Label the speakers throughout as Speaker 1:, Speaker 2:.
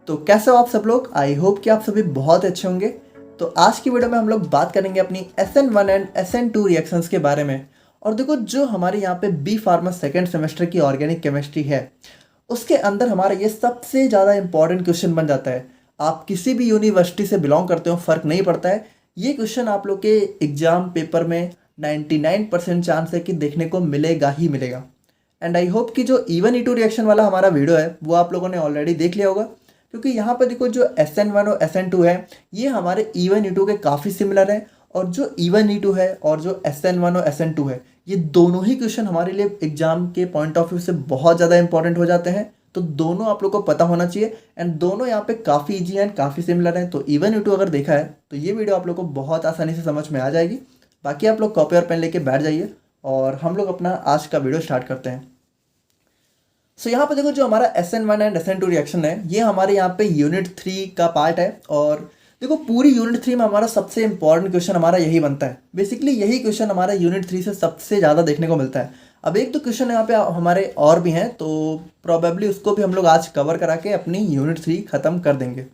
Speaker 1: तो कैसे हो आप सब लोग। आई होप कि आप सभी बहुत अच्छे होंगे। तो आज की वीडियो में हम लोग बात करेंगे अपनी SN1 एंड SN2 रिएक्शंस के बारे में। और देखो, जो हमारे यहाँ पे बी फार्मा सेकेंड सेमेस्टर की ऑर्गेनिक केमिस्ट्री है, उसके अंदर हमारा ये सबसे ज़्यादा इंपॉर्टेंट क्वेश्चन बन जाता है। आप किसी भी यूनिवर्सिटी से बिलोंग करते हो, फ़र्क नहीं पड़ता है, ये क्वेश्चन आप लोग के एग्ज़ाम पेपर में 99% चांस है कि देखने को मिलेगा ही मिलेगा। एंड आई होप कि जो E1 E2 रिएक्शन वाला हमारा वीडियो है वो आप लोगों ने ऑलरेडी देख लिया होगा, क्योंकि यहाँ पर देखो, जो SN1 और SN2 है ये हमारे E1 E2 के काफ़ी सिमिलर है। और जो E1 E2 है और जो SN1 और SN2 है, ये दोनों ही क्वेश्चन हमारे लिए एग्जाम के पॉइंट ऑफ व्यू से बहुत ज़्यादा इंपॉर्टेंट हो जाते हैं। तो दोनों आप लोग को पता होना चाहिए एंड दोनों यहाँ पे काफ़ी ईजी एंड काफ़ी सिमिलर हैं। तो E1 E2 अगर देखा है तो ये वीडियो आप लोग को बहुत आसानी से समझ में आ जाएगी। बाकी आप लोग कॉपी और पेन लेके बैठ जाइए और हम लोग अपना आज का वीडियो स्टार्ट करते हैं। सो यहाँ पे देखो, जो हमारा SN1 एंड SN2 रिएक्शन है ये हमारे यहाँ पे यूनिट 3 का पार्ट है। और देखो, पूरी यूनिट 3 में हमारा सबसे इंपॉर्टेंट क्वेश्चन हमारा यही बनता है। बेसिकली यही क्वेश्चन हमारा यूनिट 3 से सबसे ज़्यादा देखने को मिलता है। अब एक दो क्वेश्चन यहाँ पे हमारे और भी हैं, तो प्रॉबेबली उसको भी हम लोग आज कवर करा के अपनी यूनिट 3 ख़त्म कर देंगे।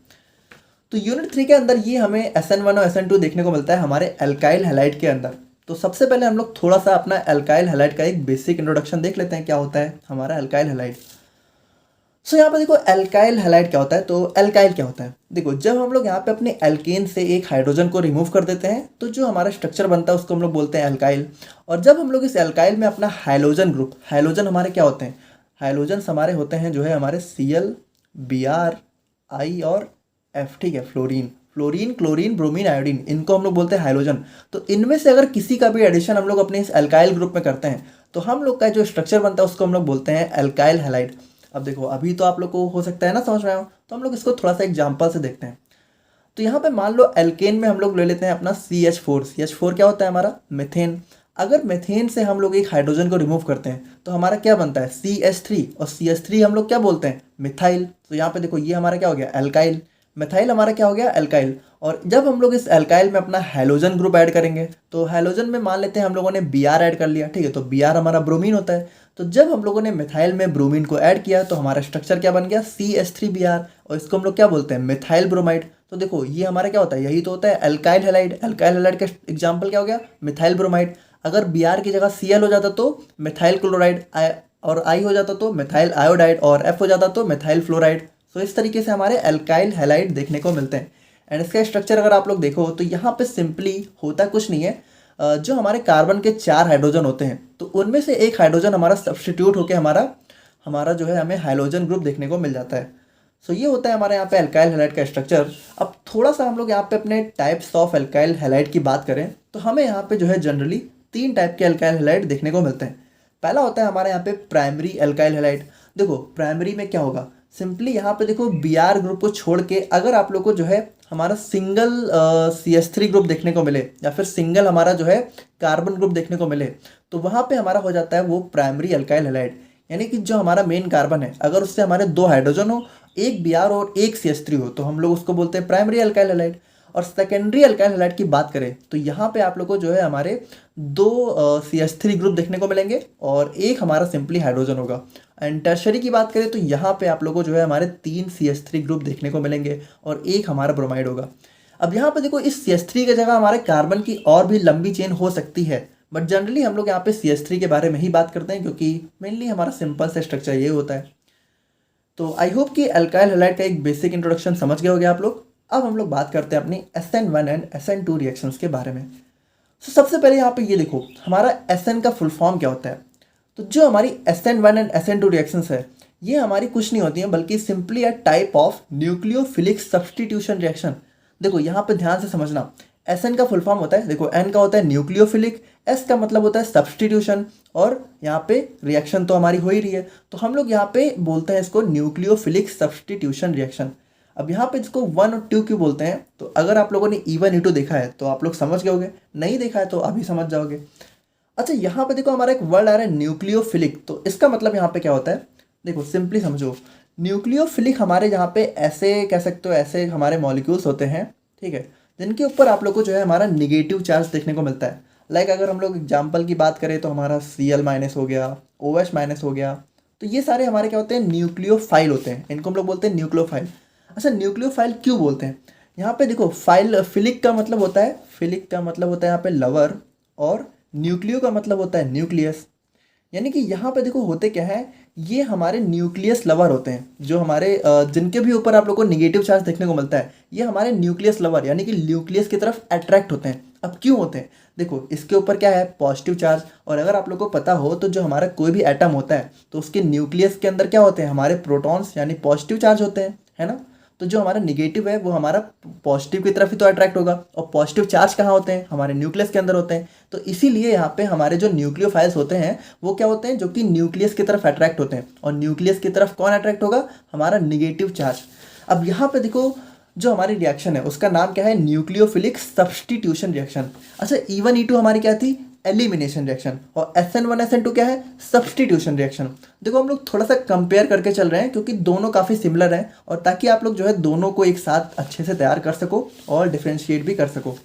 Speaker 1: तो यूनिट 3 के अंदर ये हमें SN1 और SN2 देखने को मिलता है हमारे एल्काइल हैलाइड के अंदर। तो सबसे पहले हम लोग थोड़ा सा अपना एल्काइल हैलाइड का एक बेसिक इंट्रोडक्शन देख लेते हैं, क्या होता है हमारा एल्काइल हैलाइड। सो यहाँ पे देखो, एल्काइल हैलाइड क्या होता है। तो एल्काइल क्या होता है, देखो, जब हम लोग यहाँ पे अपने एल्केन से एक हाइड्रोजन को रिमूव कर देते हैं तो जो हमारा स्ट्रक्चर बनता है उसको हम लोग बोलते हैं एल्काइल। और जब हम लोग इस एल्काइल में अपना हाइड्रोजन ग्रुप, हाइड्रोजन हमारे क्या होते हैं, हाइड्रोजन हमारे होते हैं जो है हमारे Cl, Br, I और F, ठीक है, fluorine, fluorine, chlorine, bromine, iodine, इनको हम लोग बोलते हैं हाइड्रोजन। तो इनमें से अगर किसी का भी एडिशन हम लोग अपने इस एल्काइल ग्रुप में करते हैं तो हम लोग का जो स्ट्रक्चर बनता है उसको हम लोग बोलते हैं एल्काइल हैलाइड। अब देखो, अभी तो आप लोग को हो सकता है ना समझ में आए हो, तो हम लोग इसको थोड़ा सा एग्जाम्पल से देखते हैं। तो यहाँ पे मान लो एल्केन में हम लोग ले लेते हैं अपना CH4। CH4 क्या होता है हमारा, मीथेन। अगर मीथेन से हम लोग एक हाइड्रोजन को रिमूव करते हैं तो हमारा क्या बनता है CH3, और CH3 हम लोग क्या बोलते हैं, मिथाइल। तो यहाँ पे देखो, ये हमारा क्या हो गया, एल्काइल। मिथाइल हमारा क्या हो गया, एल्काइल। और जब हम लोग इस एल्काइल में अपना हैलोजन ग्रुप ऐड करेंगे तो हैलोजन में मान लेते हैं हम लोगों ने Br ऐड कर लिया, ठीक है, तो Br हमारा ब्रोमीन होता है। तो जब हम लोगों ने मिथाइल में ब्रोमीन को ऐड किया तो हमारा स्ट्रक्चर क्या बन गया, CH3Br, और इसको हम लोग क्या बोलते हैं, मिथाइल ब्रोमाइड। तो देखो, ये हमारा क्या होता है, यही तो होता है एल्काइल हैलाइड। एल्काइल हैलाइड का एग्जाम्पल क्या हो गया, मिथाइल ब्रोमाइड। अगर Br की जगह Cl हो जाता तो मिथाइल क्लोराइड, और I हो जाता तो मिथाइल आयोडाइड, और F हो जाता तो मिथाइल फ्लोराइड। तो इस तरीके से हमारे एल्काइल हैलाइड देखने को मिलते हैं। एंड इसका स्ट्रक्चर अगर आप लोग देखो तो यहाँ पे सिंपली होता कुछ नहीं है। जो हमारे कार्बन के 4 हाइड्रोजन होते हैं तो उनमें से एक हाइड्रोजन हमारा सब्स्टिट्यूट होकर हमारा हमारा जो है हमें हाइड्रोजन ग्रुप देखने को मिल जाता है। सो ये होता है हमारे यहाँ पे एल्काइल हैलाइड का स्ट्रक्चर। अब थोड़ा सा हम लोग यहाँ पे अपने टाइप्स ऑफ एल्काइल हैलाइड की बात करें तो हमें यहाँ पे जो है जनरली 3 टाइप के एल्काइल हैलाइड देखने को मिलते हैं। पहला होता है हमारे यहाँ पे प्राइमरी एल्काइल हैलाइड। देखो, प्राइमरी में क्या होगा, सिंपली यहाँ पे देखो Br ग्रुप को छोड़ के अगर आप लोग को जो है हमारा सिंगल CH3 ग्रुप देखने को मिले या फिर सिंगल हमारा जो है कार्बन ग्रुप देखने को मिले तो वहाँ पे हमारा हो जाता है वो प्राइमरी एल्काइल हैलाइड। यानी कि जो हमारा मेन कार्बन है अगर उससे हमारे 2 हाइड्रोजन हो, एक Br और एक CH3 हो, तो हम लोग उसको बोलते हैं प्राइमरी एल्काइल हैलाइड। और सेकेंडरी एल्काइल हैलाइड की बात करें तो यहाँ पे आप लोग को जो है हमारे 2 CH3 ग्रुप देखने को मिलेंगे और एक हमारा सिंपली हाइड्रोजन होगा। एंड टर्शरी की बात करें तो यहाँ पे आप लोगों को जो है हमारे 3 CH3 ग्रुप देखने को मिलेंगे और एक हमारा ब्रोमाइड होगा। अब यहाँ पे देखो, इस CH3 की जगह हमारे कार्बन की और भी लंबी चेन हो सकती है, बट जनरली हम लोग यहाँ पे CH3 के बारे में ही बात करते हैं क्योंकि मेनली हमारा सिंपल से स्ट्रक्चर ये होता है। तो आई होप कि एल्काइल हैलाइड का एक बेसिक इंट्रोडक्शन समझ गए होंगे आप लोग। अब हम लोग बात करते हैं अपनी SN1 एंड SN2 रिएक्शंस के बारे में। तो सबसे पहले यहाँ पे ये देखो, हमारा SN का फुल फॉर्म क्या होता है। तो जो हमारी SN1 एंड SN2 रिएक्शंस है ये हमारी कुछ नहीं होती हैं बल्कि simply a type of nucleophilic substitution reaction. देखो यहाँ पे ध्यान से समझना, SN का फुल फॉर्म होता है, देखो N का होता है न्यूक्लियोफिलिक, S का मतलब होता है सब्स्टिट्यूशन, और यहाँ पे रिएक्शन तो हमारी हो ही रही है तो हम लोग यहाँ पे बोलते हैं इसको न्यूक्लियोफिलिक सब्स्टिट्यूशन रिएक्शन। अब यहाँ पे इसको 1 और 2 क्यों बोलते हैं, तो अगर आप लोगों ने E1 E2 देखा है तो आप लोग समझ गए होंगे, नहीं देखा है तो अभी समझ जाओगे। अच्छा, यहाँ पे देखो हमारा एक वर्ड आ रहा है न्यूक्लियोफिलिक, तो इसका मतलब यहाँ पे क्या होता है, देखो सिंपली समझो, न्यूक्लियोफिलिक हमारे यहाँ पे ऐसे कह सकते हो, ऐसे हमारे मॉलिक्यूल्स होते हैं, ठीक है, जिनके ऊपर आप लोग को जो है हमारा निगेटिव चार्ज देखने को मिलता है। लाइक अगर हम लोग एग्जाम्पल की बात करें तो हमारा Cl- हो गया, OH- हो गया, तो ये सारे हमारे क्या होते हैं, न्यूक्लियोफाइल होते हैं, इनको हम लोग बोलते हैं न्यूक्लियोफाइल। अच्छा, न्यूक्लियोफाइल क्यों बोलते हैं? यहाँ पे देखो, फाइल फिलिक का मतलब होता है, फिलिक का मतलब होता है यहाँ पे लवर, और न्यूक्लियो का मतलब होता है न्यूक्लियस। यानी कि यहाँ पे देखो होते क्या है, ये हमारे न्यूक्लियस लवर होते हैं, जो हमारे जिनके भी ऊपर आप लोग को निगेटिव चार्ज देखने को मिलता है, ये हमारे न्यूक्लियस लवर यानी कि न्यूक्लियस की तरफ अट्रैक्ट होते हैं। अब क्यों होते हैं? देखो, इसके ऊपर क्या है, पॉजिटिव चार्ज। और अगर आप लोग को पता हो तो जो हमारा कोई भी एटम होता है तो उसके न्यूक्लियस के अंदर क्या होते हैं, हमारे प्रोटॉन्स यानी पॉजिटिव चार्ज होते हैं, है ना। तो जो हमारा निगेटिव है वो हमारा पॉजिटिव की तरफ ही तो अट्रैक्ट होगा, और पॉजिटिव चार्ज कहाँ होते हैं, हमारे न्यूक्लियस के अंदर होते हैं। तो इसीलिए यहाँ पे हमारे जो न्यूक्लियोफाइल्स होते हैं वो क्या होते हैं, जो कि न्यूक्लियस की तरफ अट्रैक्ट होते हैं। और न्यूक्लियस की तरफ कौन अट्रैक्ट होगा, हमारा निगेटिव चार्ज। अब यहाँ पे देखो, जो हमारी रिएक्शन है उसका नाम क्या है, न्यूक्लियोफिलिक सब्स्टिट्यूशन रिएक्शन। अच्छा, E1 E2 हमारी क्या थी, एलिमिनेशन रिएक्शन, और SN1 SN2 क्या है, सब्स्टिट्यूशन रिएक्शन। देखो, हम लोग थोड़ा सा कंपेयर करके चल रहे हैं क्योंकि दोनों काफ़ी सिमिलर हैं, और ताकि आप लोग जो है दोनों को एक साथ अच्छे से तैयार कर सको और डिफ्रेंशिएट भी कर सको।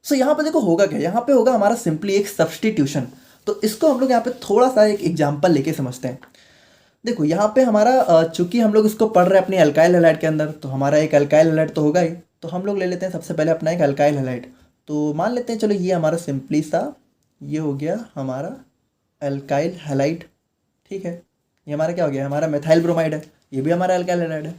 Speaker 1: सो यहाँ पे देखो होगा क्या, यहाँ पे होगा हमारा सिंपली एक सब्स्टिट्यूशन। तो इसको हम लोग यहाँ पे थोड़ा सा एक एग्जाम्पल लेके समझते हैं। देखो, यहाँ पे हमारा चूंकि हम लोग इसको पढ़ रहे हैं अपनी अल्काइल हैलाइड के अंदर, तो हमारा एक अल्काइल हैलाइड तो होगा ही। तो हम लोग ले लेते हैं सबसे पहले अपना एक अल्काइल हैलाइड। तो मान लेते हैं, चलो ये हमारा सिंपली सा ये हो गया हमारा अल्काइल हैलाइड, ठीक है। ये हमारा क्या हो गया, हमारा मेथाइल ब्रोमाइड है, ये भी हमारा अल्काइल हैलाइड है।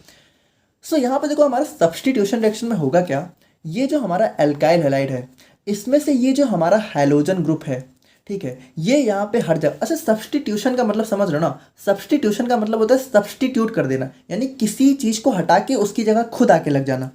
Speaker 1: सो यहाँ पे देखो हमारा सब्स्टिट्यूशन रिएक्शन में होगा क्या, ये जो हमारा अल्काइल हैलाइड है इसमें से ये जो हमारा हैलोजन ग्रुप है, ठीक है, ये यहाँ पे हट जाए। अच्छा, सब्स्टिट्यूशन का मतलब समझ रहे हो ना, सब्स्टिट्यूशन का मतलब होता है सब्स्टिट्यूट कर देना, यानी किसी चीज़ को हटा के उसकी जगह खुद आके लग जाना।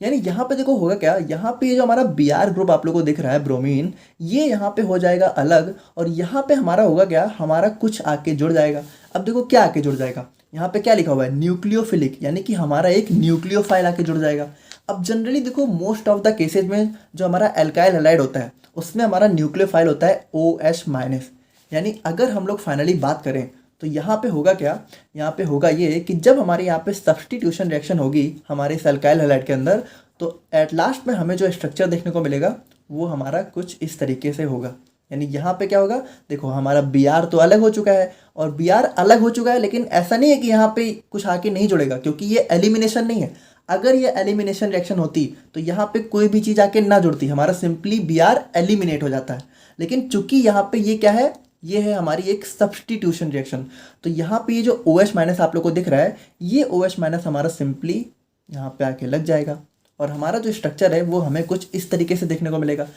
Speaker 1: यानी यहाँ पे देखो होगा क्या, यहाँ पे जो हमारा Br ग्रुप आप लोगों को दिख रहा है ब्रोमीन, ये यहाँ पे हो जाएगा अलग, और यहाँ पे हमारा होगा क्या, हमारा कुछ आके जुड़ जाएगा। अब देखो क्या आके जुड़ जाएगा, यहाँ पे क्या लिखा हुआ है, न्यूक्लियोफिलिक, यानी कि हमारा एक न्यूक्लियोफाइल आके जुड़ जाएगा। अब जनरली देखो मोस्ट ऑफ द केसेज में जो हमारा एल्काइल हैलाइड होता है उसमें हमारा न्यूक्लियोफाइल होता है OH-। यानी अगर हम लोग फाइनली बात करें तो यहाँ पे होगा क्या, यहाँ पे होगा ये कि जब हमारे यहाँ पे सब्स्टिट्यूशन रिएक्शन होगी हमारे इस अल्काइल हैलाइड के अंदर, तो एट लास्ट में हमें जो स्ट्रक्चर देखने को मिलेगा वो हमारा कुछ इस तरीके से होगा। यानी यहाँ पे क्या होगा, देखो हमारा Br तो अलग हो चुका है, और Br अलग हो चुका है, लेकिन ऐसा नहीं है कि यहाँ पे कुछ आके नहीं जुड़ेगा, क्योंकि ये एलिमिनेशन नहीं है। अगर ये एलिमिनेशन रिएक्शन होती तो यहाँ पे कोई भी चीज़ आके ना जुड़ती, हमारा सिंपली Br एलिमिनेट हो जाता है। लेकिन चूंकि यहाँ पे ये क्या है, ये है हमारी एक सब्स्टिट्यूशन रिएक्शन। तो यहाँ पे ये जो OH- आप लोग को दिख रहा है, ये OH- हमारा सिंपली यहाँ पे आके लग जाएगा, और हमारा जो स्ट्रक्चर है वो हमें कुछ इस तरीके से देखने को मिलेगा।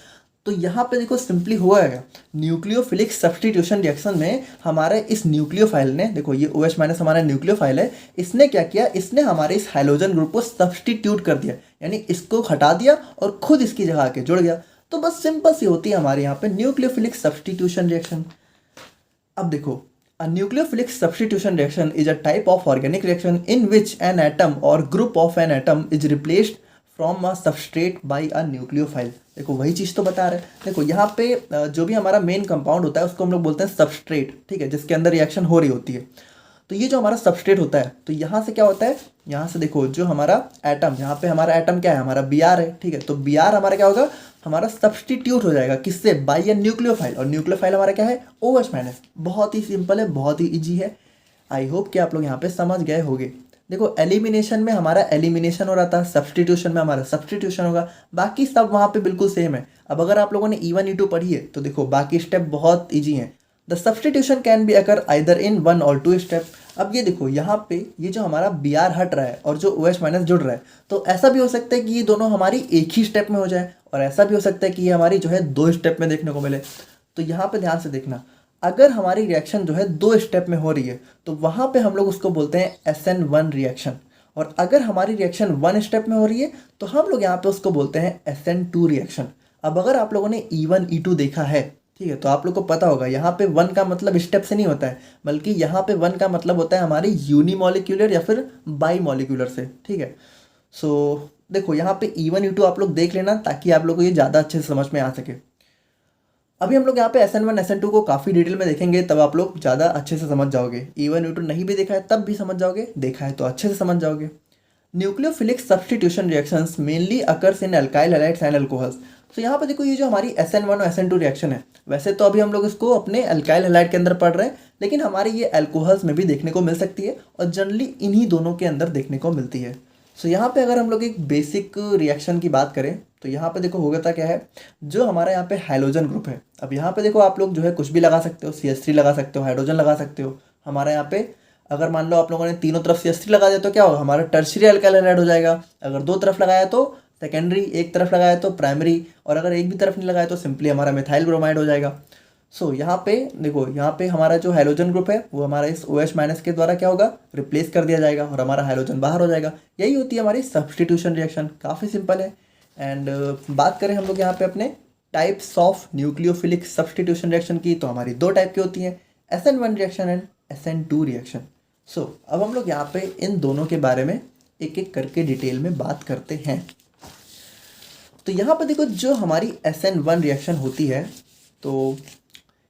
Speaker 1: तो यहाँ पे देखो सिंपली हुआ है न्यूक्लियोफिलिक सब्स्टिट्यूशन रिएक्शन में हमारे इस न्यूक्लियोफाइल ने, देखो ये OH- हमारा न्यूक्लियोफाइल है, इसने क्या किया, इसने हमारे इस हाइड्रोजन ग्रुप को सब्स्टिट्यूट कर दिया, यानी इसको हटा दिया और खुद इसकी जगह आके जुड़ गया। तो बस सिंपल सी होती है हमारे यहाँ पे न्यूक्लियोफिलिक सब्स्टिट्यूशन रिएक्शन। अब देखो, a nucleophilic substitution reaction is a type of organic reaction in which an atom or group of an atom is replaced from a substrate by a nucleophile। देखो वही चीज़ तो बता रहे हैं। देखो यहाँ पे जो भी हमारा मेन कंपाउंड होता है उसको हम लोग बोलते हैं सबस्ट्रेट, ठीक है, जिसके अंदर रिएक्शन हो रही होती है। तो ये जो हमारा सबस्ट्रेट होता है, तो यहाँ से क्या होता है, यहाँ से देखो जो हमारा एटम, यहाँ पे हमारा एटम क्या है, हमारा Br है, ठीक है। तो Br हमारा क्या होगा, हमारा सब्स्टिट्यूट हो जाएगा किससे, बाय अ न्यूक्लियोफाइल, और न्यूक्लियोफाइल हमारा क्या है, OH-। बहुत ही सिंपल है, बहुत ही इजी है। आई होप कि आप लोग यहाँ पे समझ गए होंगे। देखो एलिमिनेशन में हमारा एलिमिनेशन हो रहा था, सब्स्टिट्यूशन में हमारा सब्स्टिट्यूशन होगा, बाकी सब वहाँ पे बिल्कुल सेम है। अब अगर आप लोगों ने E1 E2 पढ़ी है तो देखो बाकी स्टेप बहुत ईजी हैं। The substitution can be occur either in 1 और 2 स्टेप। अब ये देखो यहाँ पे ये जो हमारा Br हट रहा है और जो OH- जुड़ रहा है, तो ऐसा भी हो सकता है कि ये दोनों हमारी एक ही स्टेप में हो जाए, और ऐसा भी हो सकता है कि ये हमारी जो है 2 स्टेप में देखने को मिले। तो यहाँ पे ध्यान से देखना, अगर हमारी रिएक्शन जो है 2 स्टेप में हो रही है तो वहाँ पे हम लोग उसको बोलते हैं SN1 रिएक्शन, और अगर हमारी रिएक्शन 1 स्टेप में हो रही है तो हम लोग यहाँ पे उसको बोलते हैं SN2 रिएक्शन। अब अगर आप लोगों ने E1 E2 देखा है, ठीक है, तो आप लोग को पता होगा यहाँ पे 1 का मतलब स्टेप से नहीं होता है, बल्कि यहाँ पे 1 का मतलब होता है हमारे यूनिमॉलिक्यूलर या फिर बाई मॉलिक्यूलर से, ठीक है। सो देखो यहाँ पे E1 E2 आप लोग देख लेना ताकि आप लोग को ये ज़्यादा अच्छे से समझ में आ सके। अभी हम लोग यहाँ पे SN1 SN2 को काफ़ी डिटेल में देखेंगे, तब आप लोग ज़्यादा अच्छे से समझ जाओगे। E1 E2 नहीं भी देखा है तब भी समझ जाओगे, देखा है तो अच्छे से समझ जाओगे। Nucleophilic substitution reactions mainly occurs in alkyl halides and alcohols. तो यहाँ पे देखो ये जो हमारी SN1 और SN2 रिएक्शन है, वैसे तो अभी हम लोग इसको अपने अल्काइल हैलाइड के अंदर पढ़ रहे हैं, लेकिन हमारे ये अल्कोहल्स में भी देखने को मिल सकती है और जनरली इन्हीं दोनों के अंदर देखने को मिलती है। सो यहाँ पे अगर हम लोग एक बेसिक रिएक्शन की बात करें तो यहाँ पे देखो होता क्या है, जो हमारा यहाँ पे हाइड्रोजन ग्रुप है, अब यहाँ पे देखो आप लोग जो है कुछ भी लगा सकते हो, CH3 लगा सकते हो, हाइड्रोजन लगा सकते हो। हमारा यहाँ पे अगर मान लो आप लोगों ने तीनों तरफ CH3 लगा दिया तो क्या होगा, हमारा टर्शियरी अल्काइल हैलाइड हो जाएगा। अगर दो तरफ लगाया तो सेकेंडरी, एक तरफ लगाया तो प्राइमरी, और अगर एक भी तरफ नहीं लगाया तो सिंपली हमारा मिथाइल ब्रोमाइड हो जाएगा। सो यहाँ पे देखो, यहाँ पे हमारा जो हाइड्रोजन ग्रुप है वो हमारा इस OH माइनस के द्वारा क्या होगा, रिप्लेस कर दिया जाएगा और हमारा हाइड्रोजन बाहर हो जाएगा। यही होती है हमारी सब्सटीट्यूशन रिएक्शन, काफ़ी सिंपल है। एंड बात करें हम लोग यहाँ पे अपने types of nucleophilic substitution reaction की, तो हमारी दो टाइप की होती हैं, SN1 reaction and SN2 reaction. सो अब हम लोग यहाँ पे इन दोनों के बारे में एक एक करके डिटेल में बात करते हैं। तो यहाँ पे देखो जो हमारी SN1 रिएक्शन होती है, तो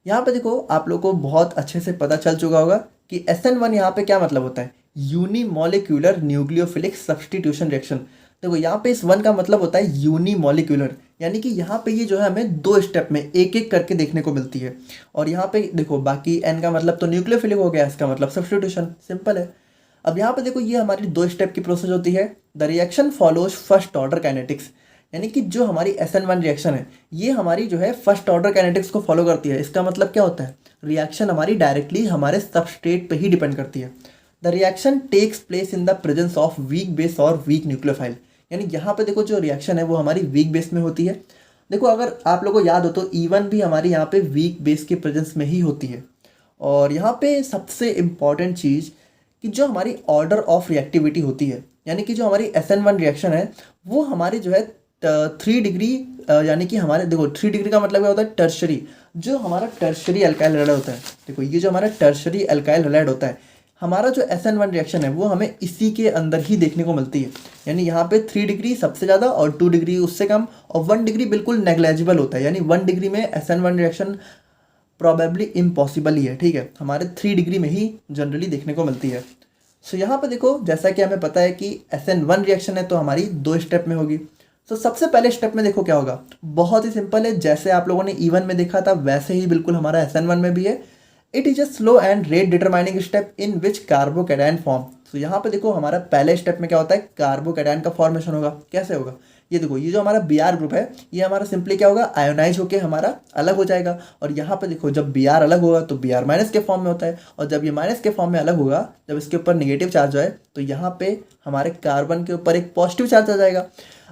Speaker 1: यहाँ पे देखो आप लोग को बहुत अच्छे से पता चल चुका होगा कि SN1 यहाँ पे क्या मतलब होता है, यूनिमोलिक्यूलर न्यूक्लियोफिलिक सब्सटीट्यूशन रिएक्शन। देखो यहाँ पे इस वन का मतलब होता है यूनिमोलिक्यूलर, यानी कि यहाँ पे ये जो है हमें दो स्टेप में एक एक करके देखने को मिलती है। और यहाँ पे देखो बाकी N का मतलब तो न्यूक्लियोफिलिक हो गया, इसका मतलब सब्सटीट्यूशन, सिंपल है। अब यहाँ पे देखो ये हमारी दो स्टेप की प्रोसेस होती है। The reaction follows first order kinetics, यानी कि जो हमारी SN1 रिएक्शन है ये हमारी जो है फर्स्ट ऑर्डर काइनेटिक्स को फॉलो करती है। इसका मतलब क्या होता है, रिएक्शन हमारी डायरेक्टली हमारे सबस्ट्रेट पे ही डिपेंड करती है। The reaction takes place in the presence of weak base और वीक न्यूक्लियोफाइल, यानी यहाँ पे देखो जो रिएक्शन है वो हमारी वीक बेस में होती है। देखो अगर आप लोगों को याद हो तो E1 भी हमारी यहाँ पे वीक बेस के प्रेजेंस में ही होती है। और यहाँ पे सबसे इम्पॉर्टेंट चीज़ कि जो हमारी ऑर्डर ऑफ रिएक्टिविटी होती है, यानी कि जो हमारी SN1 रिएक्शन है वो हमारी जो है 3 डिग्री, यानी कि हमारे देखो 3 डिग्री का मतलब क्या होता है, टर्शरी, जो हमारा टर्शरी अल्काइल हैलाइड होता है। देखो ये जो हमारा टर्शरी अल्काइल हैलाइड होता है, हमारा जो SN1 रिएक्शन है वो हमें इसी के अंदर ही देखने को मिलती है। यानी यहाँ पे 3 डिग्री सबसे ज़्यादा और 2 डिग्री उससे कम और 1 डिग्री बिल्कुल नेग्लेजिबल होता है, यानी 1 डिग्री में SN1 रिएक्शन प्रॉबेबली इम्पॉसिबल ही है, ठीक है। हमारे 3 डिग्री में ही जनरली देखने को मिलती है। सो यहाँ पे देखो जैसा कि हमें पता है कि SN1 रिएक्शन है तो हमारी दो स्टेप में होगी। तो सबसे पहले स्टेप में देखो क्या होगा, बहुत ही सिंपल है, जैसे आप लोगों ने E1 में देखा था वैसे ही बिल्कुल हमारा SN1 में भी है। It is a slow and rate determining step in which carbocation form. तो यहाँ पे देखो हमारा पहले स्टेप में क्या होता है, कार्बोकैटायन का फॉर्मेशन होगा। कैसे होगा, ये देखो ये जो हमारा Br ग्रुप है ये हमारा सिंपली क्या होगा, आयोनाइज होके हमारा अलग हो जाएगा। और यहाँ पे देखो जब Br अलग होगा तो Br माइनस के फॉर्म में होता है, और जब ये माइनस के फॉर्म में अलग होगा, जब इसके ऊपर नेगेटिव चार्ज है तो यहाँ पे हमारे कार्बन के ऊपर एक पॉजिटिव चार्ज आ जाएगा।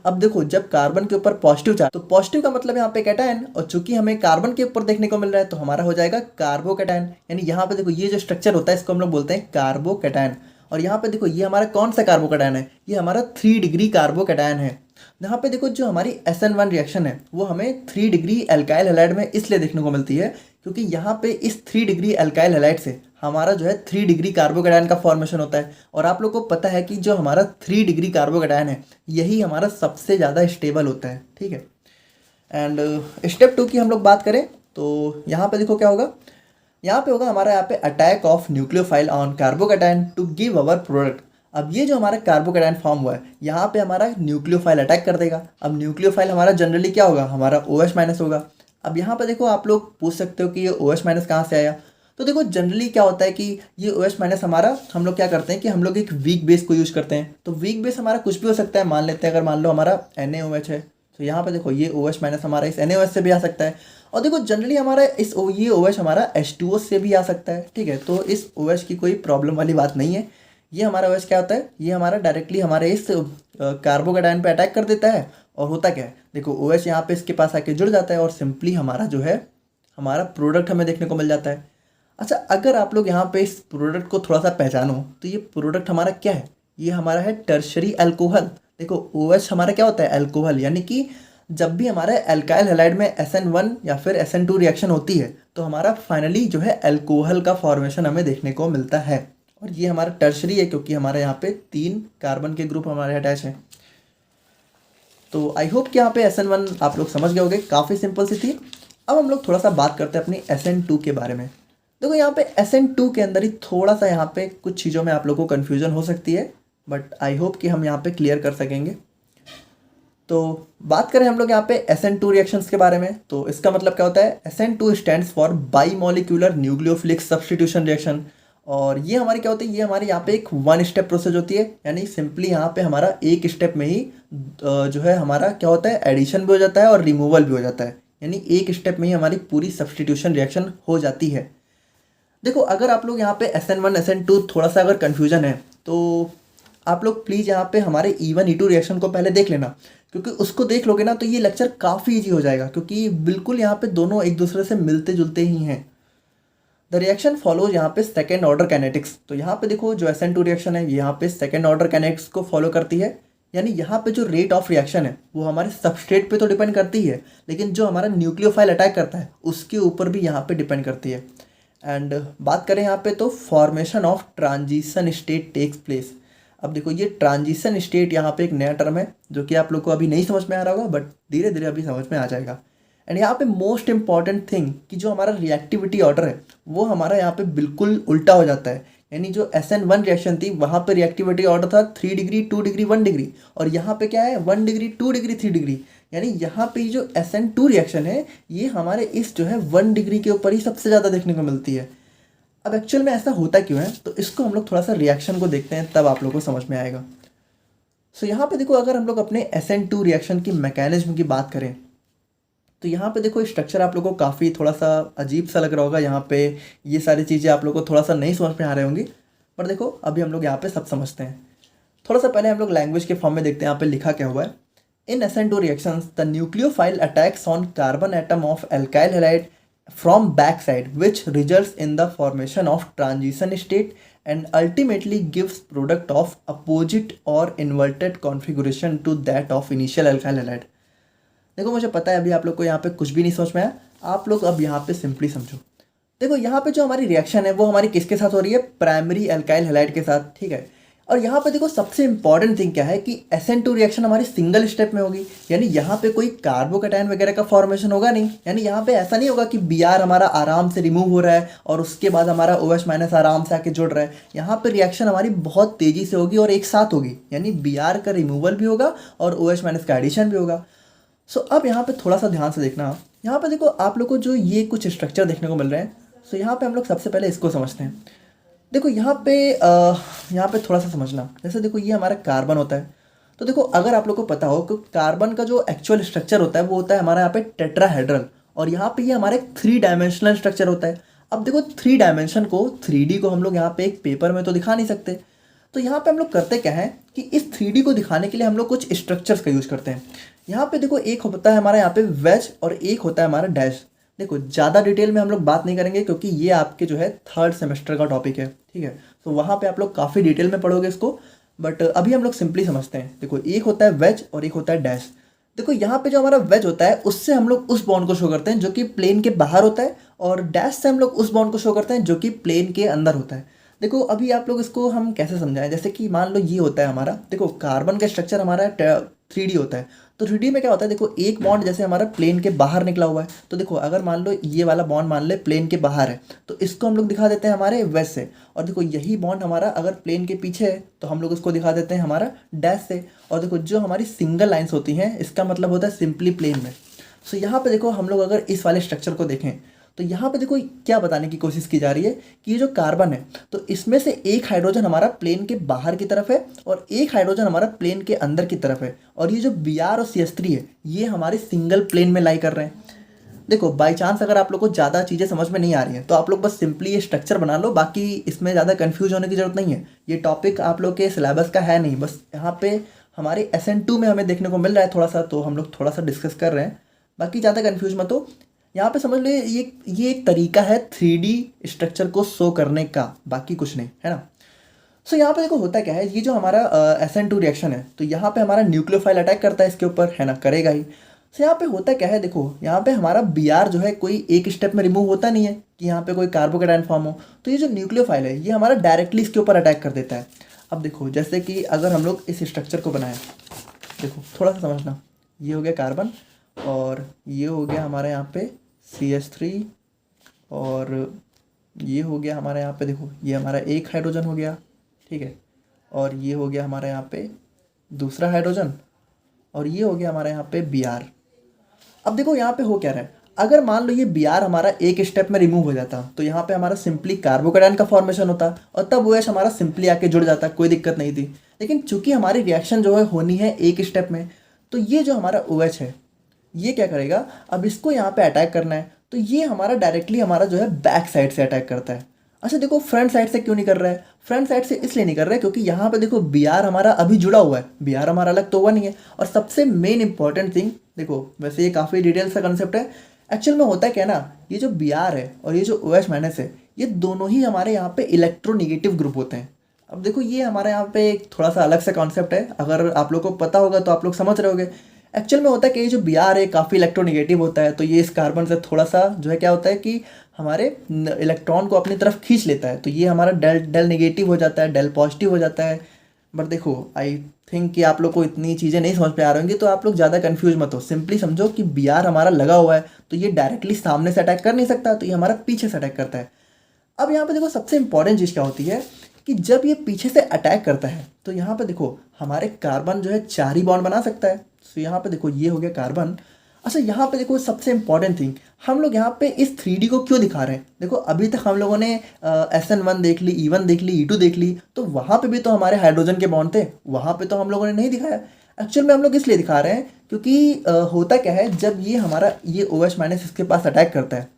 Speaker 1: अब देखो जब कार्बन के ऊपर पॉजिटिव चार्ज, तो पॉजिटिव का मतलब यहाँ पे कैटायन, और चूंकि हमें कार्बन के ऊपर देखने को मिल रहा है तो हमारा हो जाएगा कार्बोकैटायन। यानी यहाँ पे देखो ये जो स्ट्रक्चर होता है इसको हम लोग बोलते हैं कार्बोकैटायन। और यहाँ पे देखो ये हमारा कौन सा कार्बोकैटायन है, ये हमारा 3 डिग्री कार्बोकैटायन है। यहाँ पे देखो जो हमारी SN1 रिएक्शन है वो हमें 3 डिग्री अल्काइल हैलाइड में इसलिए देखने को मिलती है क्योंकि यहाँ पे इस 3 डिग्री अल्काइल हैलाइड से हमारा जो है 3 डिग्री कार्बोकैटायन का फॉर्मेशन होता है। और आप लोग को पता है कि जो हमारा 3 डिग्री कार्बोकैटायन है यही हमारा सबसे ज़्यादा स्टेबल होता है, ठीक है। एंड स्टेप 2 की हम लोग बात करें तो यहाँ पे देखो क्या होगा, यहाँ पे होगा हमारा यहाँ पे attack of nucleophile on carbocation to give our product. अब ये जो हमारा कार्बोकैटायन फॉर्म हुआ है यहाँ पे हमारा न्यूक्लियोफाइल अटैक कर देगा। अब न्यूक्लियोफाइल हमारा जनरली क्या होगा, हमारा OH माइनस होगा। अब यहाँ पे देखो आप लोग पूछ सकते हो कि ये OH माइनस कहाँ से आया, तो देखो जनरली क्या होता है कि ये OH माइनस हमारा हम लोग क्या करते हैं कि हम लोग एक वीक बेस को यूज करते हैं। तो वीक बेस हमारा कुछ भी हो सकता है, मान लेते हैं अगर मान लो हमारा NaOH है तो यहाँ पे देखो ये OH माइनस हमारा इस NaOH से भी आ सकता है। और देखो जनरली हमारा ये OH हमारा H2O से भी आ सकता है, ठीक है। तो इस OH की कोई प्रॉब्लम वाली बात नहीं है। ये हमारा OH क्या होता है, ये हमारा डायरेक्टली हमारे इस कार्बोकैटायन पे अटैक कर देता है। और होता क्या है, देखो OH यहाँ पे इसके पास आके जुड़ जाता है और सिंपली हमारा जो है हमारा प्रोडक्ट हमें देखने को मिल जाता है। अच्छा अगर आप लोग यहाँ पे इस प्रोडक्ट को थोड़ा सा पहचानो तो ये प्रोडक्ट हमारा क्या है, ये हमारा है टर्शरी अल्कोहल। देखो OH हमारा क्या होता है, अल्कोहल, यानी कि जब भी हमारे अल्काइल हैलाइड में SN1 या फिर SN2 रिएक्शन होती है तो हमारा फाइनली जो है अल्कोहल का फॉर्मेशन हमें देखने को मिलता है। और ये हमारा टर्शरी है क्योंकि हमारे यहाँ पे 3 कार्बन के ग्रुप हमारे अटैच हैं। तो आई होप कि यहाँ पे SN1 आप लोग समझ गए होंगे, काफ़ी सिंपल सी थी। अब हम लोग थोड़ा सा बात करते हैं अपनी SN2 के बारे में। देखो यहाँ पे SN2 के अंदर ही थोड़ा सा यहाँ पे कुछ चीज़ों में आप लोगों को कन्फ्यूजन हो सकती है, बट आई होप कि हम यहाँ पे क्लियर कर सकेंगे। तो बात करें हम लोग यहाँ पे SN2 रिएक्शंस के बारे में, तो इसका मतलब क्या होता है, SN2 stands for by molecular nucleophilic substitution reaction. और ये हमारी क्या होती है, ये हमारे यहाँ पे एक वन स्टेप प्रोसेस होती है, यानी सिंपली यहाँ पे हमारा एक स्टेप में ही जो है हमारा क्या होता है, एडिशन भी हो जाता है और रिमूवल भी हो जाता है, यानी एक स्टेप में ही हमारी पूरी सब्स्टिट्यूशन रिएक्शन हो जाती है। देखो अगर आप लोग यहाँ पे SN1 SN2 थोड़ा सा अगर कन्फ्यूजन है तो आप लोग प्लीज़ यहाँ पे हमारे E1 E2 रिएक्शन को पहले देख लेना, क्योंकि उसको देख लोगे ना तो ये लेक्चर काफ़ी इजी हो जाएगा, क्योंकि बिल्कुल यहाँ पे दोनों एक दूसरे से मिलते जुलते ही हैं। द रिएक्शन फॉलोज यहाँ पे सेकेंड ऑर्डर कैनेटिक्स। तो यहाँ पे देखो जो SN2 रिएक्शन है यहाँ पे सेकेंड ऑर्डर कैनेटिक्स को फॉलो करती है, यानी यहाँ पे जो रेट ऑफ रिएक्शन है वो हमारे सबस्ट्रेट पे तो डिपेंड करती है, लेकिन जो हमारा न्यूक्लियोफाइल अटैक करता है उसके ऊपर भी यहाँ पे डिपेंड करती है। एंड बात करें यहाँ पे तो formation of transition state takes place. अब देखो ये ट्रांजिशन स्टेट यहाँ पे एक नया टर्म है जो कि आप लोग को अभी नहीं समझ में आ रहा होगा, बट धीरे धीरे अभी समझ में आ जाएगा। एंड यहाँ पे मोस्ट इंपॉर्टेंट थिंग कि जो हमारा रिएक्टिविटी ऑर्डर है वो हमारा यहाँ पे बिल्कुल उल्टा हो जाता है, यानी जो SN1 रिएक्शन थी वहाँ पे रिएक्टिविटी ऑर्डर था 3 डिग्री 2 डिग्री 1 डिग्री, और यहाँ पे क्या है 1 डिग्री 2 डिग्री 3 डिग्री, यानी यहाँ पे जो SN2 रिएक्शन है ये हमारे इस जो है 1 डिग्री के ऊपर ही सबसे ज़्यादा देखने को मिलती है। अब एक्चुअल में ऐसा होता क्यों है, तो इसको हम लोग थोड़ा सा रिएक्शन को देखते हैं तब आप लोग को समझ में आएगा। सो यहाँ पे देखो अगर हम लोग अपने SN2 रिएक्शन की मैकेनिज्म की बात करें तो यहाँ पे देखो स्ट्रक्चर आप लोगों को काफ़ी थोड़ा सा अजीब सा लग रहा होगा, यहाँ पे ये सारी चीज़ें आप लोगों को थोड़ा सा नहीं समझ में आ रही होंगी, पर देखो अभी हम लोग यहाँ पे सब समझते हैं। थोड़ा सा पहले हम लोग लैंग्वेज के फॉर्म में देखते हैं यहाँ पे लिखा क्या हुआ है। इन SN2 reactions the nucleophile attacks on carbon atom of alkyl halide from backside which results in the formation of transition state and ultimately gives product of opposite or inverted configuration to that of initial alkyl halide। देखो मुझे पता है अभी आप लोग को यहाँ पे कुछ भी नहीं समझ में आया, आप लोग अब यहाँ पे सिंपली समझो। देखो यहाँ पे जो हमारी रिएक्शन है वो हमारी किसके साथ हो रही है, प्राइमरी एल्काइल हैलाइड के साथ, ठीक है। और यहाँ पे देखो सबसे इंपॉर्टेंट थिंग क्या है कि SN2 रिएक्शन हमारी सिंगल स्टेप में होगी, यानी यहाँ पे कोई कार्बोकैटायन वगैरह का फॉर्मेशन होगा नहीं, यानी यहाँ पे ऐसा नहीं होगा कि Br हमारा आराम से रिमूव हो रहा है और उसके बाद हमारा OH माइनस आराम से आके जुड़ रहा है। यहाँ पे रिएक्शन हमारी बहुत तेज़ी से होगी और एक साथ होगी, यानी Br का रिमूवल भी होगा और OH माइनस का एडिशन भी होगा। सो अब यहाँ पे थोड़ा सा ध्यान से देखना, यहाँ पे देखो आप लोग को जो ये कुछ स्ट्रक्चर देखने को मिल रहे हैं, सो यहाँ पे हम लोग सबसे पहले इसको समझते हैं। देखो यहाँ पे थोड़ा सा समझना, जैसे देखो ये हमारा कार्बन होता है, तो देखो अगर आप लोग को पता हो कि कार्बन का जो एक्चुअल स्ट्रक्चर होता है वो होता है हमारा यहाँ पे टेट्राहेड्रल, और यहाँ पे ये हमारा एक 3 डायमेंशनल स्ट्रक्चर होता है। अब देखो 3 डायमेंशन को 3D को हम लोग यहाँ पे एक पेपर में तो दिखा नहीं सकते, तो यहाँ पे हम लोग करते क्या है कि इस 3D को दिखाने के लिए हम लोग कुछ स्ट्रक्चर्स का यूज़ करते हैं। यहाँ पे देखो एक होता है हमारा यहाँ पे वेज और एक होता है हमारा डैश। देखो ज़्यादा डिटेल में हम लोग बात नहीं करेंगे क्योंकि ये आपके जो है 3rd सेमेस्टर का टॉपिक है, ठीक है, तो वहाँ पे आप लोग काफ़ी डिटेल में पढ़ोगे इसको, बट अभी हम लोग सिंपली समझते हैं। देखो एक होता है वेज और एक होता है डैश। देखो यहाँ पे जो हमारा वेज होता है उससे हम लोग उस बॉन्ड को शो करते हैं जो कि प्लेन के बाहर होता है, और डैश से हम लोग उस बॉन्ड को शो करते हैं जो कि प्लेन के अंदर होता है। देखो अभी आप लोग इसको हम कैसे समझाएं, जैसे कि मान लो ये होता है हमारा, देखो कार्बन का स्ट्रक्चर हमारा 3D होता है, तो 3D में क्या होता है, देखो एक बॉन्ड जैसे हमारा प्लेन के बाहर निकला हुआ है, तो देखो अगर मान लो ये वाला बॉन्ड मान ले प्लेन के बाहर है तो इसको हम लोग दिखा देते हैं हमारे वेज से, और देखो यही बॉन्ड हमारा अगर प्लेन के पीछे है तो हम लोग उसको दिखा देते हैं हमारा डैश से। और देखो जो हमारी सिंगल लाइन्स होती हैं इसका मतलब होता है सिंपली प्लेन में। सो यहाँ पे देखो हम लोग अगर इस वाले स्ट्रक्चर को देखें तो यहाँ पे देखो क्या बताने की कोशिश की जा रही है कि ये जो कार्बन है तो इसमें से एक हाइड्रोजन हमारा प्लेन के बाहर की तरफ है और एक हाइड्रोजन हमारा प्लेन के अंदर की तरफ है, और ये जो Br और CH3 है ये हमारे सिंगल प्लेन में लाई कर रहे हैं। देखो बाई चांस अगर आप लोग को ज़्यादा चीज़ें समझ में नहीं आ रही हैं तो आप लोग बस सिंपली ये स्ट्रक्चर बना लो, बाकी इसमें ज़्यादा कन्फ्यूज होने की ज़रूरत नहीं है। ये टॉपिक आप लोग के सिलेबस का है नहीं, बस यहाँ पे हमारे SN2 में हमें देखने को मिल रहा है थोड़ा सा, तो हम लोग थोड़ा सा डिस्कस कर रहे हैं, बाकी ज़्यादा कन्फ्यूज मत हो। यहाँ पे समझ लो ये एक तरीका है 3D स्ट्रक्चर को शो करने का, बाकी कुछ नहीं है ना। सो यहाँ पे देखो होता क्या है, ये जो हमारा SN2 रिएक्शन है तो यहाँ पे हमारा न्यूक्लियोफाइल अटैक करता है इसके ऊपर, है ना, करेगा ही। सो यहाँ पे होता क्या है, देखो यहाँ पे हमारा Br जो है कोई एक स्टेप में रिमूव होता नहीं है कि यहाँ पे कोई कार्बोकैटायन फॉर्म हो, तो ये जो न्यूक्लियोफाइल है ये हमारा डायरेक्टली इसके ऊपर अटैक कर देता है। अब देखो जैसे कि अगर हम लोग इस स्ट्रक्चर को बनाएं, देखो थोड़ा सा समझना, ये हो गया कार्बन और ये हो गया हमारे यहाँ पे CH3, और ये हो गया हमारे यहाँ पे, देखो ये हमारा एक हाइड्रोजन हो गया, ठीक है, और ये हो गया हमारे यहाँ पे दूसरा हाइड्रोजन, और ये हो गया हमारा यहाँ पे Br। अब देखो यहाँ पे हो क्या रहा है, अगर मान लो ये Br हमारा एक स्टेप में रिमूव हो जाता तो यहाँ पे हमारा सिंपली कार्बोकेटायन का फॉर्मेशन होता और तब OH हमारा सिंपली आके जुड़ जाता, कोई दिक्कत नहीं थी। लेकिन चूंकि हमारी रिएक्शन जो है होनी है एक स्टेप में, तो ये जो हमारा OH है ये क्या करेगा, अब इसको यहाँ पे अटैक करना है तो ये हमारा डायरेक्टली हमारा जो है बैक साइड से अटैक करता है। अच्छा देखो फ्रंट साइड से क्यों नहीं कर रहा है, फ्रंट साइड से इसलिए नहीं कर रहा है क्योंकि यहाँ पे देखो Br हमारा अभी जुड़ा हुआ है, Br हमारा अलग तो हुआ नहीं है। और सबसे मेन इंपॉर्टेंट थिंग देखो, वैसे ये काफ़ी डिटेल सा कंसेप्ट है, एक्चुअल में होता है क्या ना, ये जो Br है और ये जो OH माइनस है ये दोनों ही हमारे यहाँ पे इलेक्ट्रोनिगेटिव ग्रुप होते हैं। अब देखो ये हमारे यहाँ पे एक थोड़ा सा अलग सा कॉन्सेप्ट है, अगर आप लोग को पता होगा तो आप लोग समझ रहे होगे। एक्चुअल में होता है कि ये जो Br है काफ़ी इलेक्ट्रोनिगेटिव होता है, तो ये इस कार्बन से थोड़ा सा जो है क्या होता है कि हमारे इलेक्ट्रॉन को अपनी तरफ खींच लेता है, तो ये हमारा डेल डेल नेगेटिव हो जाता है, डेल पॉजिटिव हो जाता है। बट देखो आई थिंक कि आप लोग को इतनी चीज़ें नहीं समझ में आ रही होंगी, तो आप लोग ज़्यादा कंफ्यूज मत हो, सिंपली समझो कि Br हमारा लगा हुआ है तो ये डायरेक्टली सामने से अटैक कर नहीं सकता, तो ये हमारा पीछे से अटैक करता है। अब यहाँ पे देखो सबसे इंपॉर्टेंट चीज़ क्या होती है कि जब ये पीछे से अटैक करता है तो यहाँ पे देखो हमारे कार्बन जो है 4 ही बॉन्ड बना सकता है। तो यहाँ पे देखो ये हो गया कार्बन। अच्छा यहाँ पे देखो सबसे इंपॉर्टेंट थिंग, हम लोग यहाँ पे इस 3D को क्यों दिखा रहे हैं, देखो अभी तक हम लोगों ने SN1 देख ली, E1 देख ली, E2 देख ली, तो वहाँ पे भी तो हमारे हाइड्रोजन के बॉन्ड थे, वहाँ पे तो हम लोगों ने नहीं दिखाया। एक्चुअल में हम लोग इसलिए दिखा रहे हैं क्योंकि होता क्या है, जब ये हमारा ये OH माइनस इसके पास अटैक करता है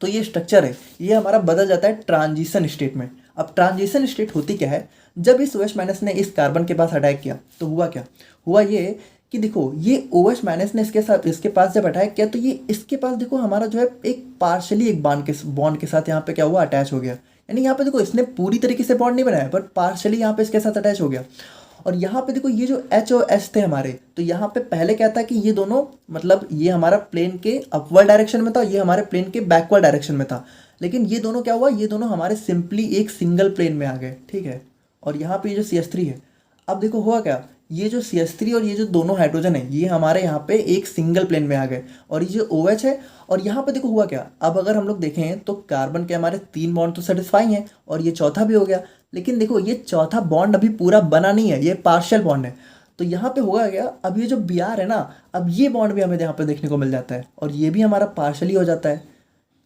Speaker 1: तो ये स्ट्रक्चर है ये हमारा बदल जाता है ट्रांजिशन स्टेट में। अब ट्रांजिशन स्टेट होती क्या है, जब इस OH माइनस ने इस कार्बन के पास अटैक किया तो हुआ क्या, हुआ ये कि देखो ये OH माइनस ने इसके पास जब अटैक किया तो ये इसके पास देखो हमारा जो है एक पार्शली एक बॉन्ड के साथ यहाँ पे क्या हुआ, अटैच हो गया। यानी यहाँ पे देखो इसने पूरी तरीके से बॉन्ड नहीं बनाया बट पार्शली यहाँ पे इसके साथ अटैच हो गया। और यहाँ पे देखो ये जो H और S थे हमारे, तो यहाँ पे पहले क्या था कि ये दोनों मतलब ये हमारा प्लेन के अपवर्ड डायरेक्शन में था, ये हमारे प्लेन के बैकवर्ड डायरेक्शन में था। लेकिन ये दोनों क्या हुआ, ये दोनों हमारे सिंपली एक सिंगल प्लेन में आ गए, ठीक है। और यहाँ पे ये जो CH3 है, अब देखो हुआ क्या, ये जो CH3 और ये जो दोनों हाइड्रोजन है ये हमारे यहाँ पे एक सिंगल प्लेन में आ गए। और ये जो OH है, और यहाँ पे देखो हुआ क्या, अब अगर हम लोग देखें तो कार्बन के हमारे 3 बॉन्ड तो सेटिस्फाई हैं और ये चौथा भी हो गया। लेकिन देखो ये चौथा बॉन्ड अभी पूरा बना नहीं है, ये पार्शियल बॉन्ड है। तो यहाँ पे होगा क्या, अब ये जो Br है ना, अब ये बॉन्ड भी हमें यहाँ पे देखने को मिल जाता है और ये भी हमारा पार्शियली हो जाता है।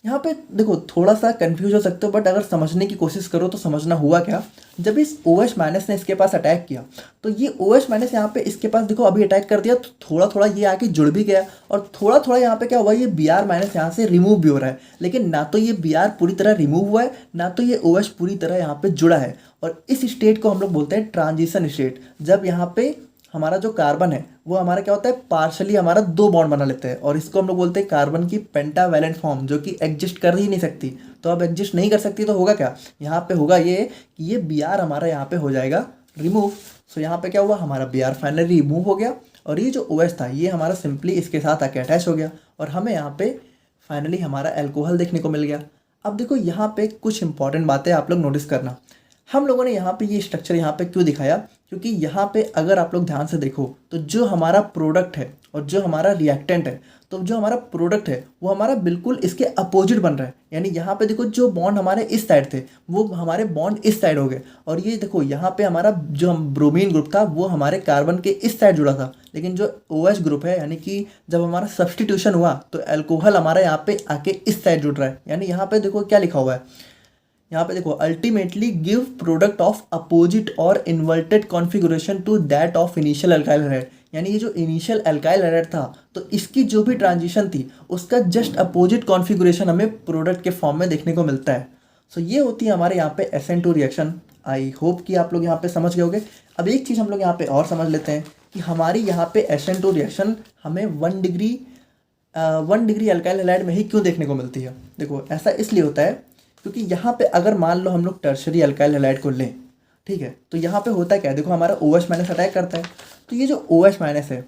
Speaker 1: यहाँ पे देखो थोड़ा सा कंफ्यूज हो सकते हो बट अगर समझने की कोशिश करो तो समझना हुआ क्या, जब इस OH माइनस ने इसके पास अटैक किया तो ये OH माइनस यहाँ पे इसके पास देखो अभी अटैक कर दिया, तो थोड़ा थोड़ा ये आके जुड़ भी गया और थोड़ा थोड़ा यहाँ पे क्या हुआ, ये Br माइनस यहाँ से रिमूव भी हो रहा है। लेकिन ना तो ये Br पूरी तरह रिमूव हुआ है, ना तो ये OH पूरी तरह यहाँ पे जुड़ा है। और इस स्टेट को हम लोग बोलते हैं ट्रांजिशन स्टेट, जब यहाँ पे हमारा जो कार्बन है वो हमारा क्या होता है, पार्शली हमारा 2 बॉन्ड बना लेते हैं और इसको हम लोग बोलते हैं कार्बन की पेंटावैलेंट फॉर्म, जो कि एग्जिस्ट कर ही नहीं सकती। तो अब एग्जिस्ट नहीं कर सकती तो होगा क्या, यहाँ पे होगा ये कि ये Br हमारा यहाँ पे हो जाएगा रिमूव। सो यहाँ पे क्या हुआ, हमारा Br फाइनली रिमूव हो गया और ये जो OH था ये हमारा सिंपली इसके साथ आके अटैच हो गया और हमें यहाँ पे फाइनली हमारा एल्कोहल देखने को मिल गया। अब देखो यहाँ पे कुछ इंपॉर्टेंट बातें आप लोग नोटिस करना, हम लोगों ने यहाँ पे ये स्ट्रक्चर यहाँ पे क्यों दिखाया, क्योंकि यहाँ पे अगर आप लोग ध्यान से देखो तो जो हमारा प्रोडक्ट है और जो हमारा रिएक्टेंट है, तो जो हमारा प्रोडक्ट है वो हमारा बिल्कुल इसके अपोजिट बन रहा है। यानी यहाँ पे देखो जो बॉन्ड हमारे इस साइड थे वो हमारे बॉन्ड इस साइड हो गए और ये देखो यहाँ पे हमारा जो हम ब्रोमीन ग्रुप था वो हमारे कार्बन के इस साइड जुड़ा था। लेकिन जो OH ग्रुप है, यानी कि जब हमारा सब्सटीट्यूशन हुआ तो एल्कोहल हमारा यहाँ पे आके इस साइड जुड़ रहा है। यानी यहाँ पे देखो क्या लिखा हुआ है, यहाँ पे देखो ultimately give product of opposite और inverted configuration to that of initial alkyl halide. यानी ये जो इनिशियल अल्काइल हैलाइड था तो इसकी जो भी ट्रांजिशन थी उसका जस्ट अपोजिट कॉन्फ़िगरेशन हमें प्रोडक्ट के फॉर्म में देखने को मिलता है। सो ये होती है हमारे यहाँ पे SN2 रिएक्शन। आई होप कि आप लोग यहाँ पे समझ गए होंगे। अब एक चीज़ हम लोग यहाँ पे और समझ लेते हैं कि हमारी यहाँ पे SN2 रिएक्शन हमें 1 डिग्री अल्काइल हैलाइड में ही क्यों देखने को मिलती है। देखो ऐसा इसलिए होता है क्योंकि यहाँ पे अगर मान लो हम लोग टर्शरी अल्काइल हैलाइड को लें, ठीक है, तो यहाँ पे होता क्या है, देखो हमारा OH माइनस अटैक करता है तो ये जो OH माइनस है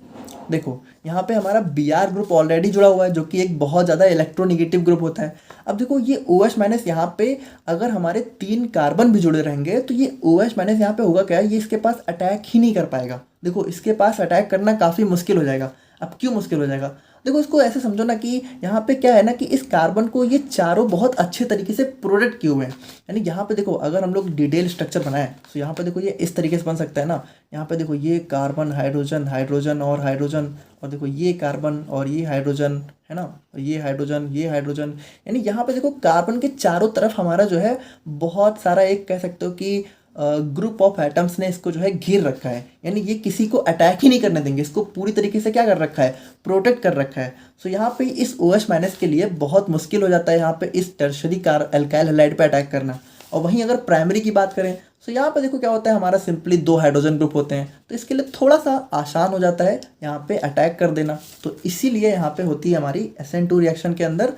Speaker 1: देखो यहाँ पे हमारा Br ग्रुप ऑलरेडी जुड़ा हुआ है जो कि एक बहुत ज़्यादा इलेक्ट्रोनिगेटिव ग्रुप होता है। अब देखो ये OH माइनस यहाँ पे अगर हमारे 3 कार्बन भी जुड़े रहेंगे तो ये OH माइनस यहाँ पे होगा क्या, ये इसके पास अटैक ही नहीं कर पाएगा। देखो इसके पास अटैक करना काफ़ी मुश्किल हो जाएगा। अब क्यों मुश्किल हो जाएगा, देखो इसको ऐसे समझो ना कि यहाँ पे क्या है ना कि इस कार्बन को ये चारों बहुत अच्छे तरीके से प्रोटेक्ट किए हुए हैं। यानी यहाँ पे देखो अगर हम लोग डिटेल स्ट्रक्चर बनाएं तो यहाँ पे देखो ये इस तरीके से बन सकता है ना। यहाँ पे देखो ये कार्बन हाइड्रोजन हाइड्रोजन और हाइड्रोजन, और देखो ये कार्बन और ये हाइड्रोजन है ना, ये हाइड्रोजन। यानी यहाँ पे देखो कार्बन के चारों तरफ हमारा जो है बहुत सारा एक कह सकते हो कि ग्रुप ऑफ एटम्स ने इसको जो है घेर रखा है। यानी ये किसी को अटैक ही नहीं करने देंगे, इसको पूरी तरीके से क्या कर रखा है, प्रोटेक्ट कर रखा है। सो यहाँ पे इस OH माइनस के लिए बहुत मुश्किल हो जाता है यहाँ पे इस टर्शरी कार एल्काइल हैलाइड पे अटैक करना। और वहीं अगर प्राइमरी की बात करें तो यहाँ पे देखो क्या होता है, हमारा सिंपली 2 हाइड्रोजन ग्रुप होते हैं, तो इसके लिए थोड़ा सा आसान हो जाता है यहाँ पे अटैक कर देना। तो इसीलिए यहाँ पे होती है हमारी SN2 रिएक्शन के अंदर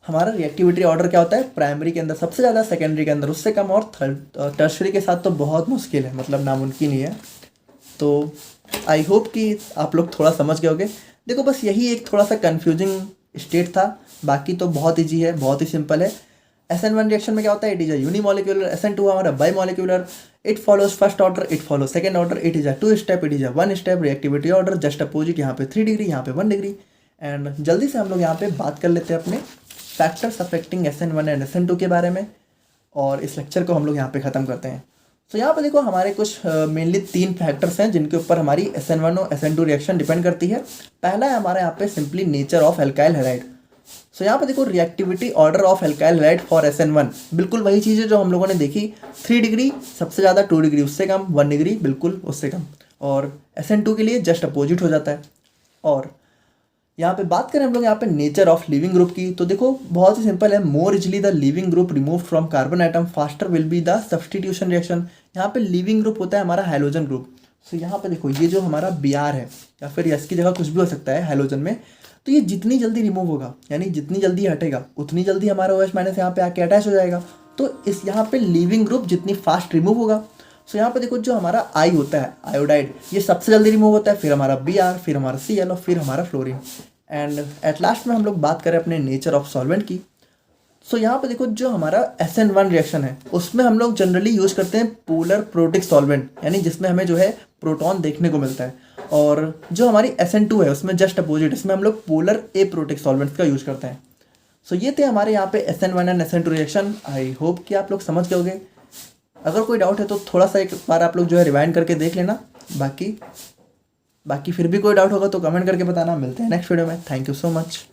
Speaker 1: हमारा रिएक्टिविटी ऑर्डर क्या होता है, प्राइमरी के अंदर सबसे ज़्यादा, सेकेंडरी के अंदर उससे कम, और थर्ड टर्शरी के साथ तो बहुत मुश्किल है, मतलब नामुमकिन ही है। तो आई होप कि आप लोग थोड़ा समझ गए होगे। देखो बस यही एक थोड़ा सा कंफ्यूजिंग स्टेट था, बाकी तो बहुत ईजी है, बहुत ही सिंपल है। SN1 रिएक्शन में क्या होता है, it is a unimolecular, SN2 हमारा bimolecular, it follows first order, it follow second order, it is a 2 step, it is a 1 step, reactivity order just opposite, यहाँ पे 3 डिग्री, यहाँ पे 1 डिग्री। एंड जल्दी से हम लोग यहाँ पे बात कर लेते हैं अपने factors affecting SN1 and SN2 के बारे में, और इस लेक्चर को हम लोग यहाँ पे ख़त्म करते हैं। तो यहाँ पे देखो हमारे कुछ मेनली 3 फैक्टर्स हैं जिनके ऊपर हमारी SN1 और SN2 रिएक्शन डिपेंड करती है। पहला है हमारा यहाँ पे simply nature of alkyl halide. So यहाँ पे देखो reactivity order of alkyl halide for SN1 बिल्कुल वही चीज़ है जो हम लोगों ने देखी, 3 डिग्री सबसे ज़्यादा, 2 डिग्री उससे कम, 1 डिग्री बिल्कुल उससे कम, और SN2 के लिए जस्ट अपोजिट हो जाता है। और यहाँ पे बात करें हम लोग यहाँ पे नेचर ऑफ लिविंग ग्रुप की, तो देखो बहुत ही सिंपल है, मोर easily the leaving group remove from carbon atom faster will be the substitution reaction. यहाँ पे लिविंग ग्रुप होता है हमारा हाइड्रोजन ग्रुप। सो यहाँ पे देखो ये जो हमारा Br है या फिर यस की जगह कुछ भी हो सकता है हाइड्रोजन में, तो ये जितनी जल्दी रिमूव होगा यानी जितनी जल्दी हटेगा उतनी जल्दी हमारा OH माइनस यहाँ पे आके अटैच हो जाएगा। तो इस यहाँ पे लिविंग ग्रुप जितनी फास्ट रिमूव होगा, सो यहाँ पे देखो जो हमारा आई होता है आयोडाइड, ये सबसे जल्दी रिमूव होता है, फिर हमारा Br, फिर हमारा Cl और फिर हमारा फ्लोरीन। एंड एट लास्ट में हम लोग बात करें अपने नेचर ऑफ सॉल्वेंट की। सो यहाँ पे देखो जो हमारा SN1 रिएक्शन है उसमें हम लोग जनरली यूज़ करते हैं पोलर प्रोटिक सॉल्वेंट, यानी जिसमें हमें जो है प्रोटॉन देखने को मिलता है। और जो हमारी SN2 है उसमें जस्ट अपोजिट, इसमें हम लोग पोलर एप्रोटिक सॉल्वेंट्स का यूज़ करते हैं। सो ये थे हमारे यहाँ पे SN1 and SN2 reaction. I hope कि आप लोग समझ गए होंगे। अगर कोई डाउट है तो थोड़ा सा एक बार आप लोग जो है रिवाइंड करके देख लेना। बाकी फिर भी कोई डाउट होगा तो कमेंट करके बताना। मिलते हैं नेक्स्ट वीडियो में। Thank you so much.